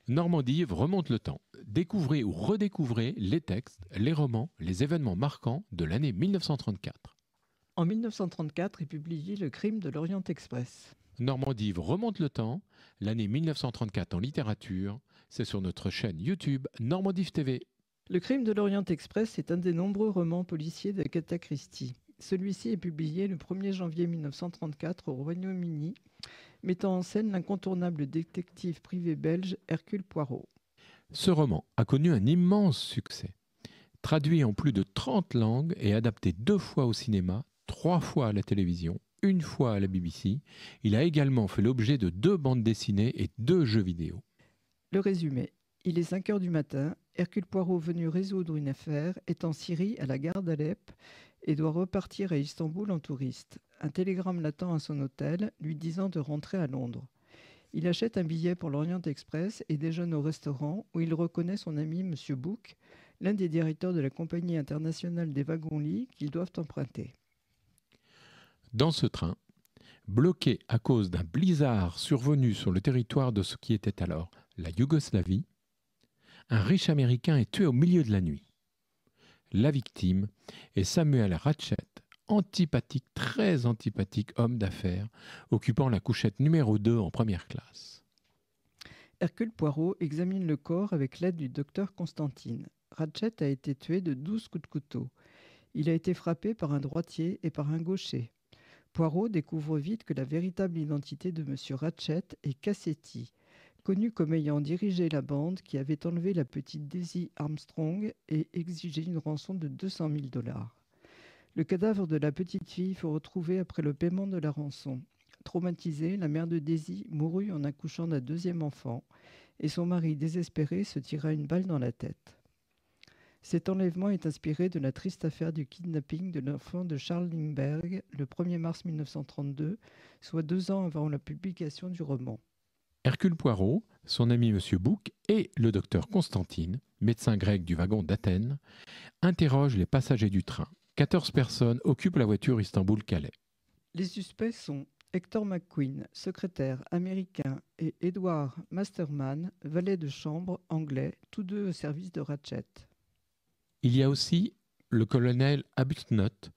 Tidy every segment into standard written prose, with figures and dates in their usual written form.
Normandie remonte le temps. Découvrez ou redécouvrez les textes, les romans, les événements marquants de l'année 1934. En 1934 est publié Le Crime de l'Orient Express. Normandie remonte le temps. L'année 1934 en littérature, c'est sur notre chaîne YouTube Normandie TV. Le Crime de l'Orient Express est un des nombreux romans policiers d'Agatha Christie. Celui-ci est publié le 1er janvier 1934 au Royaume-Uni, mettant en scène l'incontournable détective privé belge Hercule Poirot. Ce roman a connu un immense succès. Traduit en plus de 30 langues et adapté 2 fois au cinéma, 3 fois à la télévision, 1 fois à la BBC, il a également fait l'objet de 2 bandes dessinées et 2 jeux vidéo. Le résumé. Il est 5 heures du matin. Hercule Poirot, venu résoudre une affaire, est en Syrie à la gare d'Alep et doit repartir à Istanbul en touriste. Un télégramme l'attend à son hôtel, lui disant de rentrer à Londres. Il achète un billet pour l'Orient Express et déjeune au restaurant où il reconnaît son ami M. Book, l'un des directeurs de la Compagnie internationale des wagons-lits qu'ils doivent emprunter. Dans ce train, bloqué à cause d'un blizzard survenu sur le territoire de ce qui était alors la Yougoslavie, un riche Américain est tué au milieu de la nuit. La victime est Samuel Ratchet, très antipathique homme d'affaires, occupant la couchette numéro 2 en première classe. Hercule Poirot examine le corps avec l'aide du docteur Constantine. Ratchet a été tué de 12 coups de couteau. Il a été frappé par un droitier et par un gaucher. Poirot découvre vite que la véritable identité de M. Ratchet est Cassetti, connu comme ayant dirigé la bande qui avait enlevé la petite Daisy Armstrong et exigé une rançon de 200 000 $. Le cadavre de la petite fille fut retrouvé après le paiement de la rançon. Traumatisée, la mère de Daisy mourut en accouchant d'un 2e enfant et son mari, désespéré, se tira une balle dans la tête. Cet enlèvement est inspiré de la triste affaire du kidnapping de l'enfant de Charles Lindbergh le 1er mars 1932, soit 2 ans avant la publication du roman. Hercule Poirot, son ami M. Book et le docteur Constantine, médecin grec du wagon d'Athènes, interrogent les passagers du train. 14 personnes occupent la voiture Istanbul-Calais. Les suspects sont Hector McQueen, secrétaire américain, et Edward Masterman, valet de chambre anglais, tous deux au service de Ratchet. Il y a aussi le colonel Arbuthnot,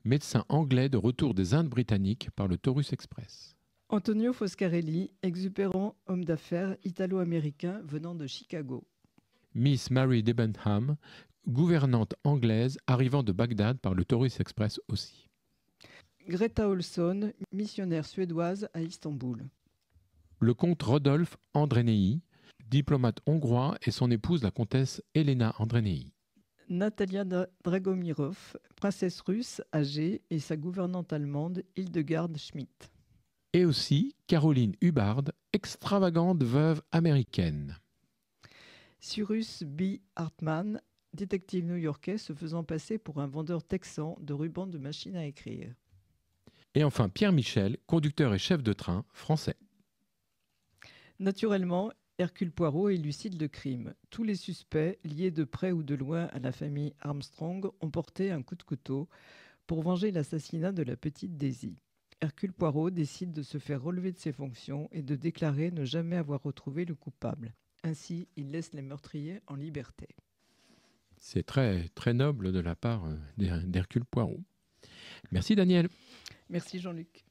médecin anglais de retour des Indes britanniques par le Taurus Express. Antonio Foscarelli, exubérant homme d'affaires italo-américain venant de Chicago. Miss Mary Debenham, gouvernante anglaise arrivant de Bagdad par le Taurus Express aussi. Greta Olson, missionnaire suédoise à Istanbul. Le comte Rodolphe Andrénéi, diplomate hongrois, et son épouse la comtesse Elena Andrénéi. Natalia Dragomirov, princesse russe âgée, et sa gouvernante allemande Hildegard Schmidt. Et aussi Caroline Hubbard, extravagante veuve américaine. Cyrus B. Hartman, détective new-yorkais se faisant passer pour un vendeur texan de rubans de machine à écrire. Et enfin Pierre Michel, conducteur et chef de train français. Naturellement, Hercule Poirot élucide le crime. Tous les suspects, liés de près ou de loin à la famille Armstrong, ont porté un coup de couteau pour venger l'assassinat de la petite Daisy. Hercule Poirot décide de se faire relever de ses fonctions et de déclarer ne jamais avoir retrouvé le coupable. Ainsi, il laisse les meurtriers en liberté. C'est très, très noble de la part d'Hercule Poirot. Merci Daniel. Merci Jean-Luc.